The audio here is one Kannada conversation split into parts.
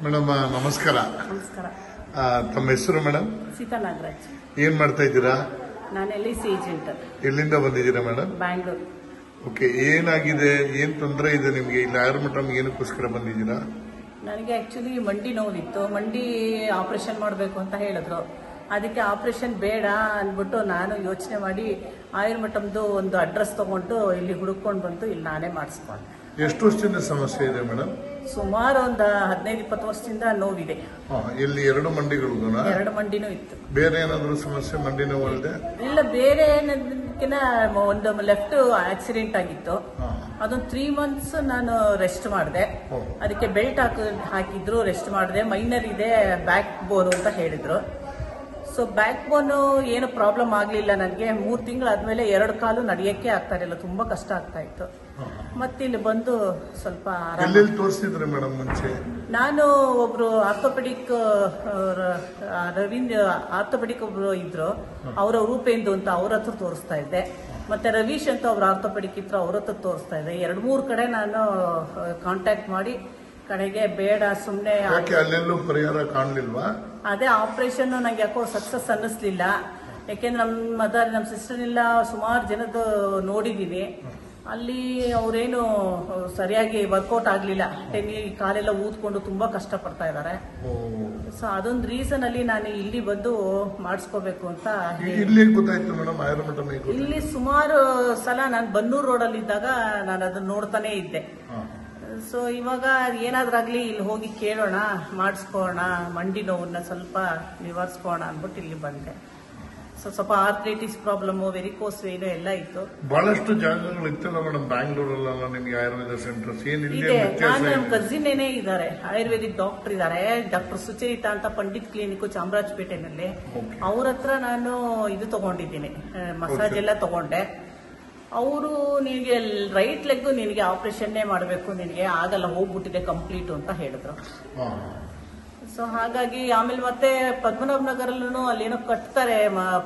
ಮೇಡಮ್ ನಮಸ್ಕಾರ. ನಮಸ್ಕಾರ. ತಮ್ಮ ಹೆಸರು ಮೇಡಮ್? ಸೀತಾ ನಾಗರಾಜ್. ಏನ್ ಮಾಡ್ತಾ ಇದ್ದೀರಾ? ನಾನು LIC ಏಜೆಂಟ್. ಎಲ್ಲಿಂದ ಬಂದಿದ್ದೀರಾ ಮೇಡಮ್? ಬ್ಯಾಂಗ್ಳೂರು. ಓಕೆ, ಏನಾಗಿದೆ, ಏನ್ ತೊಂದರೆ ಇದೆ ನಿಮ್ಗೆ? ಇಲ್ಲಿ ಆಯುರ್ಮಠಂ ಏನಕ್ಕೋಸ್ಕರ ಬಂದಿದ್ದೀರಾ? ನನಗೆ ಆಕ್ಚುಲಿ ಮಂಡಿ ನೋವಿತ್ತು. ಮಂಡಿ ಆಪರೇಷನ್ ಮಾಡಬೇಕು ಅಂತ ಹೇಳಿದ್ರು. ಅದಕ್ಕೆ ಆಪರೇಷನ್ ಬೇಡ ಅಂದ್ಬಿಟ್ಟು ನಾನು ಯೋಚನೆ ಮಾಡಿ ಆಯುರ್ಮಠಂದು ಒಂದು ಅಡ್ರೆಸ್ ತಗೊಂಡು ಇಲ್ಲಿ ಹುಡುಕೊಂಡು ಬಂದು ಇಲ್ಲಿ ನಾನೇ ಮಾಡಿಸ್ಕೊಂಡೆ. ಎಷ್ಟು ವರ್ಷದಿಂದ ಸಮಸ್ಯೆ ಇದೆ ಮೇಡಮ್? ಸುಮಾರು ಒಂದು 15-20 ವರ್ಷದಿಂದ ನೋವಿದೆ. ಇಲ್ಲಿ ಎರಡು ಮಂಡಿಗಳಿಗೂ? ಎರಡು ಮಂಡಿನೂ ಇತ್ತು. ಬೇರೆ ಏನಾದ್ರು ಸಮಸ್ಯೆ ಮಂಡಿ ನೋವು ಅಲ್ಲದೆ? ಇಲ್ಲ, ಬೇರೆ ಏನಕ್ಕಿಂತ ಒಂದು ಲೆಫ್ಟ್ ಆಕ್ಸಿಡೆಂಟ್ ಆಗಿತ್ತು. ಅದೊಂದು 3 months ನಾನು ರೆಸ್ಟ್ ಮಾಡಿದೆ. ಅದಕ್ಕೆ ಬೆಲ್ಟ್ ಹಾಕಿದ್ರು, ರೆಸ್ಟ್ ಮಾಡಿದೆ. ಮೈನರ್ ಇದೆ, ಬ್ಯಾಕ್ ಬೋನ್ ಅಂತ ಹೇಳಿದ್ರು. ಸೊ ಬ್ಯಾಕ್ ಬೋನ್ ಏನು ಪ್ರಾಬ್ಲಮ್ ಆಗಲಿಲ್ಲ ನನಗೆ. 3 ತಿಂಗಳಾದ್ಮೇಲೆ 2 ಕಾಲು ನಡೆಯಕ್ಕೆ ಆಗ್ತಾ ಇರಲಿಲ್ಲ, ತುಂಬಾ ಕಷ್ಟ ಆಗ್ತಾ ಇತ್ತು. ಮತ್ತೆ ಇಲ್ಲಿ ಬಂದು ಸ್ವಲ್ಪ ತೋರಿಸಿದ್ರೆ ಮೇಡಮ್ ಮುಂಚೆ? ನಾನು ಒಬ್ರು ಆರ್ಥೋಪೆಡಿಕ್ ರವೀಂದ್ರ ಆರ್ಥೋಪೆಡಿಕ್ ಒಬ್ರು ಇದ್ರು, ಅವರ ರೂಪೇಂದು ಅಂತ ಅವ್ರ ಹತ್ರ ತೋರಿಸ್ತಾ ಇದ್ದೆ. ಮತ್ತೆ ರವೀಶ್ ಅಂತ ಒಬ್ರು ಆರ್ಥೋಪೆಡಿಕ್ ಇದ್ರು, ಅವ್ರ ಹತ್ರ ತೋರಿಸ್ತಾ ಇದ್ದೆ. 2-3 ಕಡೆ ನಾನು ಕಾಂಟ್ಯಾಕ್ಟ್ ಮಾಡಿ ಕಡೆಗೆ ಬೇಡ ಸುಮ್ಮನೆ. ಅಲ್ಲೆಲ್ಲೂ ಪರಿಹಾರ ಕಾಣಲಿಲ್ವಾ? ಅದೇ ಆಪರೇಷನ್ ನಂಗೆ ಯಾಕೋ ಸಕ್ಸಸ್ ಅನ್ನಿಸ್ಲಿಲ್ಲ. ಯಾಕೆಂದ್ರೆ ನಮ್ಮ ಸಿಸ್ಟರ್ ಎಲ್ಲ ಸುಮಾರು ಜನದ್ದು ನೋಡಿದೀನಿ. ಅಲ್ಲಿ ಅವರೇನು ಸರಿಯಾಗಿ ವರ್ಕೌಟ್ ಆಗ್ಲಿಲ್ಲ. ಕಾಲೆಲ್ಲ ಊದ್ಕೊಂಡು ತುಂಬಾ ಕಷ್ಟ ಪಡ್ತಾ ಇದ್ದಾರೆ. ಸೊ ಅದೊಂದು ರೀಸನ್ ಅಲ್ಲಿ ನಾನು ಇಲ್ಲಿ ಬಂದು ಮಾಡಿಸ್ಕೋಬೇಕು ಅಂತ. ಇಲ್ಲಿ ಸುಮಾರು ಸಲ ನಾನು ಬನ್ನೂರು ರೋಡ್ ಅಲ್ಲಿ ಇದ್ದಾಗ ನಾನು ಅದನ್ನ ನೋಡ್ತಾನೆ ಇದ್ದೆ. ಸೊ ಇವಾಗ ಏನಾದ್ರಾಗ್ಲಿ ಇಲ್ಲಿ ಹೋಗಿ ಕೇಳೋಣ, ಮಾಡಿಸ್ಕೋಣ, ಮಂಡಿ ನೋವನ್ನ ಸ್ವಲ್ಪ ನಿವಾರಿಸ್ಕೋಣ ಅಂದ್ಬಿಟ್ಟು ಇಲ್ಲಿ ಬಂದೆ. ಸೊ ಸ್ವಲ್ಪ ಆರ್ಥ್ರೈಟಿಸ್ ಪ್ರಾಬ್ಲಮ್, ವೆರಿಕೋಸ್ ವೇನ್ ಎಲ್ಲ ಇತ್ತು. ಬಹಳಷ್ಟು ಜಾಗಗಳು ಇತ್ತಲ್ಲ ಮೇಡಮ್ ಬ್ಯಾಂಗ್ಳೂರಲ್ಲ ನಿಮ್ಗೆ ಆಯುರ್ವೇದ ಸೆಂಟರ್ಸ್? ಇದೆ. ನಾನು ನಮ್ಮ ಕಸಿನ್ ಏನೇ ಇದ್ದಾರೆ, ಆಯುರ್ವೇದಿಕ್ ಡಾಕ್ಟರ್ ಇದ್ದಾರೆ, ಡಾಕ್ಟರ್ ಸುಚರಿತಾ ಅಂತ, ಪಂಡಿತ್ ಕ್ಲಿನಿಕ್ ಚಾಮರಾಜಪೇಟೆನಲ್ಲಿ. ಅವ್ರ ಹತ್ರ ನಾನು ಇದು ತಗೊಂಡಿದ್ದೀನಿ, ಮಸಾಜ್ ಎಲ್ಲ ತಗೊಂಡೆ. ಅವರು ನಿನಗೆ ರೈಟ್ ಲೆಗ್ ನಿನಗೆ ಆಪರೇಷನ್ನೇ ಮಾಡಬೇಕು, ನಿನಗೆ ಆಗಲ್ಲ, ಹೋಗ್ಬಿಟ್ಟಿದೆ ಕಂಪ್ಲೀಟ್ ಅಂತ ಹೇಳಿದ್ರು. ಸೊ ಹಾಗಾಗಿ ಆಮೇಲೆ ಮತ್ತೆ ಪದ್ಮನಾಭ ನಗರಲ್ಲೂ ಅಲ್ಲೇನೋ ಕಟ್ತಾರೆ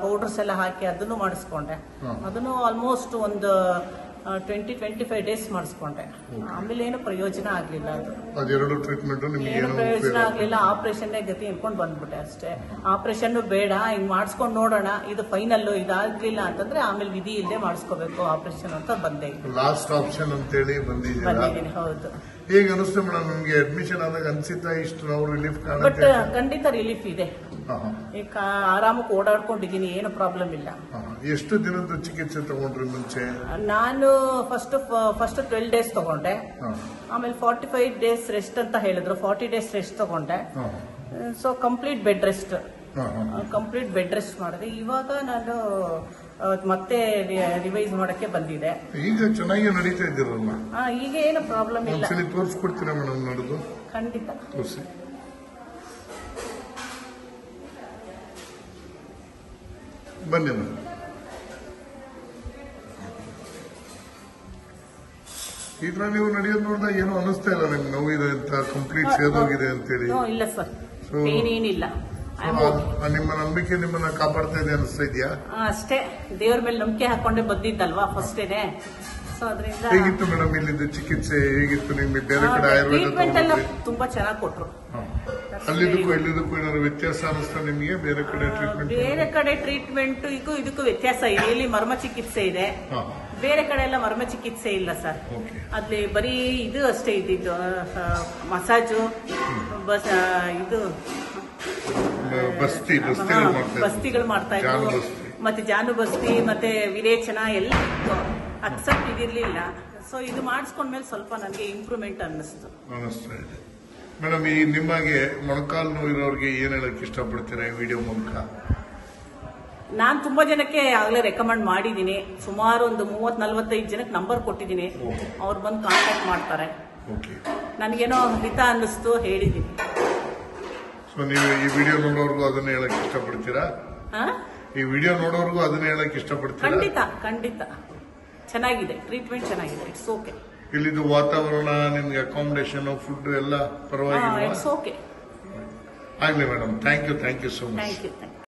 ಪೌಡರ್ಸ್ ಎಲ್ಲ ಹಾಕಿ, ಅದನ್ನು ಮಾಡಿಸ್ಕೊಂಡೆ. ಅದನ್ನು ಆಲ್ಮೋಸ್ಟ್ ಒಂದು 20-25 ಡೇಸ್ ಮಾಡಿಸ್ಕೊಂಡೆ. ಆಮೇಲೆ ಏನು ಪ್ರಯೋಜನ ಆಗ್ಲಿಲ್ಲ. ಏನು ಪ್ರಯೋಜನ ಆಗ್ಲಿಲ್ಲ. ಆಪರೇಷನ್ ಗತಿ ಇಟ್ಕೊಂಡು ಬಂದ್ಬಿಟ್ಟೆ ಅಷ್ಟೇ. ಆಪರೇಷನ್ ಬೇಡ, ಹಿಂಗ್ ಮಾಡಿಸ್ಕೊಂಡು ನೋಡೋಣ, ಇದು ಫೈನಲ್, ಇದಾಗ್ಲಿಲ್ಲ ಅಂತಂದ್ರೆ ಆಮೇಲೆ ವಿಧಿ ಇಲ್ಲದೆ ಮಾಡಿಸ್ಕೋಬೇಕು ಆಪರೇಷನ್ ಅಂತ ಬಂದೆ. ಲಾಸ್ಟ್ ಆಪ್ಷನ್ ಅಂತ ಹೇಳಿ ಬಂದಿದ್ದೀನಿ. ಹೌದು. ಹೇಗೆ ಅನಿಸ್ತು ಮೇಡಮ್ ನಿಮ್ಗೆ? ಅಡ್ಮಿಷನ್ ಆದಾಗ ಅನ್ಸಿತಾ ಇಷ್ಟು ನಾವು ರಿಲೀಫ್? ಬಟ್ ಖಂಡಿತ ರಿಲೀಫ್ ಇದೆ. ಈಗ ಆರಾಮಕ್ಕೆ ಓಡಾಡ್ಕೊಂಡಿದ್ದೀನಿ, ಏನು ಪ್ರಾಬ್ಲಮ್ ಇಲ್ಲ. ಎಷ್ಟು ದಿನದ ಚಿಕಿತ್ಸೆ ತಗೊಂಡ್ರಿ ಮುಂಚೆ? ನಾನು ಫಸ್ಟ್ 12 ಡೇಸ್ ತಗೊಂಡೆ. ಆಮೇಲೆ 45 ಡೇಸ್ ರೆಸ್ಟ್ ಅಂತ ಹೇಳಿದ್ರು, 40 ಡೇಸ್ ರೆಸ್ಟ್ ತಗೊಂಡೆ. ಸೊ ಕಂಪ್ಲೀಟ್ ಬೆಡ್ ರೆಸ್ಟ್ ಮಾಡಿದೆ. ಇವಾಗ ನಾನು ಮತ್ತೆ ರಿವೈಸ್ ಮಾಡಕ್ಕೆ ಬಂದಿದೆ. ಈಗ ಚೆನ್ನಾಗಿ ನಡೀತಾ ಇದ್ದೀರಲ್ಲ? ಈಗ ಏನು ಪ್ರಾಬ್ಲಮ್ ಇಲ್ಲ. ತೋರಿಸ್ಕೊಡ್ತೀರಾ ಮೇಡಮ್? ನಡೆದು ಖಂಡಿತ ತೋರಿಸಿ. ಬನ್ನಿ ಮೇಡಮ್. ಈ ತರ ನೀವು ನಡೆಯೋದು ನೋಡಿದಾಗ ಏನು ಅನಿಸ್ತಾ ಇಲ್ಲ ನಿಮ್ಗೆ? ನೋವಿದೆ ಅಂತ, ಕಂಪ್ಲೀಟ್ ಸೇದೋಗಿದೆ ಅಂತೇಳಿ? ಇಲ್ಲ ಸರ್, ಏನಿಲ್ಲ. ನಿಮ್ಮ ನಂಬಿಕೆ ನಿಮ್ಮನ್ನ ಕಾಪಾಡ್ತಾ ಇದೆ ಅನಿಸ್ತಾ ಇದೆಯಾ? ಅಷ್ಟೇ, ದೇವ್ರ ಮೇಲೆ ನಂಬಿಕೆ ಹಾಕೊಂಡೆ ಬಂದಿದ್ದಲ್ವಾ ಫಸ್ಟೇನೆ. ಸೊ ಅದರಿಂದ ಹೇಗಿತ್ತು ಮೇಡಮ್ ಇಲ್ಲಿದ್ದು ಚಿಕಿತ್ಸೆ? ಹೇಗಿತ್ತು ನಿಮ್ಗೆ? ಬೇರೆ ಕಡೆ ಟ್ರೀಟ್ಮೆಂಟ್ ಎಲ್ಲ ತುಂಬಾ ಚೆನ್ನಾಗಿ ಕೊಟ್ರು. ಅಲ್ಲಿದ್ದಕ್ಕೂ ಇಲ್ಲಿದ್ದಕ್ಕೂ ಏನಾದ್ರು ವ್ಯತ್ಯಾಸ ಅನಿಸ್ತಾ ನಿಮಗೆ? ಬೇರೆ ಕಡೆ ಟ್ರೀಟ್ಮೆಂಟ್ ಇದಕ್ಕೂ ವ್ಯತ್ಯಾಸ ಇದೆ. ಇಲ್ಲಿ ಮರ್ಮ ಚಿಕಿತ್ಸೆ ಇದೆ, ಬೇರೆ ಕಡೆ ಎಲ್ಲ ಮರ್ಮ ಚಿಕಿತ್ಸೆ ಇಲ್ಲ ಸರ್. ಅಲ್ಲಿ ಬರೀ ಇದು ಅಷ್ಟೇ ಇದ್ದಿದ್ದು, ಮಸಾಜು, ಇದು ಬಸ್ತಿಗಳು ಮಾಡ್ತಾ ಇದ್ರು, ಮತ್ತೆ ಜಾನು ಬಸ್ತಿ, ಮತ್ತೆ ವಿರೇಚನ ಎಲ್ಲ ಅಕ್ಸೆಪ್ಟ್ ಇದಿರ್ಲಿಲ್ಲ. ಸೊ ಇದು ಮಾಡಿಸ್ಕೊಂಡ್ಮೇಲೆ ಸ್ವಲ್ಪ ನನಗೆ ಇಂಪ್ರೂವ್ಮೆಂಟ್ ಅನ್ನಿಸ್ತು. ಮೇಡಮ್, ಈ ನಿಮಗೆ ಮೊಣಕಾಲು ನೋವು ಇರೋರಿಗೆ ಏನ್ ಹೇಳಕ್ ಇಷ್ಟಪಡ್ತೀರಾ ಈ ವಿಡಿಯೋ ಮೂಲಕ? ನಾನು ತುಂಬಾ ಜನಕ್ಕೆ ಆಗ್ಲೇ ರೆಕಮೆಂಡ್ ಮಾಡಿದ್ದೀನಿ. ಸುಮಾರು ಒಂದು 30-45 ಜನಕ್ಕೆ ನಂಬರ್ ಕೊಟ್ಟಿದ್ದೀನಿ. ಅವ್ರು ಬಂದು ಕಾಂಟ್ಯಾಕ್ಟ್ ಮಾಡ್ತಾರೆ. ನನಗೇನೋ ಹಿತ ಅನ್ನಿಸ್ತು, ಹೇಳಿದ್ದೀನಿ. ಸೊ ನೀವು ಈ ವಿಡಿಯೋ ನೋಡೋರ್ಗು ಅದನ್ನ ಹೇಳಕ್ ಇಷ್ಟಪಡ್ತೀರಾ? ಈ ವಿಡಿಯೋ ನೋಡೋರ್ಗು ಅದನ್ನ ಹೇಳಕ್ ಇಷ್ಟಪಡ್ತೀರಾ? ಖಂಡಿತ ಚೆನ್ನಾಗಿದೆ, ಟ್ರೀಟ್ಮೆಂಟ್ ಚೆನ್ನಾಗಿದೆ. It's okay. ಇಲ್ಲಿದ್ದು ವಾತಾವರಣ, ನಿಮ್ಗೆ ಅಕಾಮಿಡೇಷನ್, ಫುಡ್ ಎಲ್ಲ ಪರವಾಗಿಲ್ಲ? It's okay. ಆಗ್ಲಿ madam. Thank you so much. Thank you.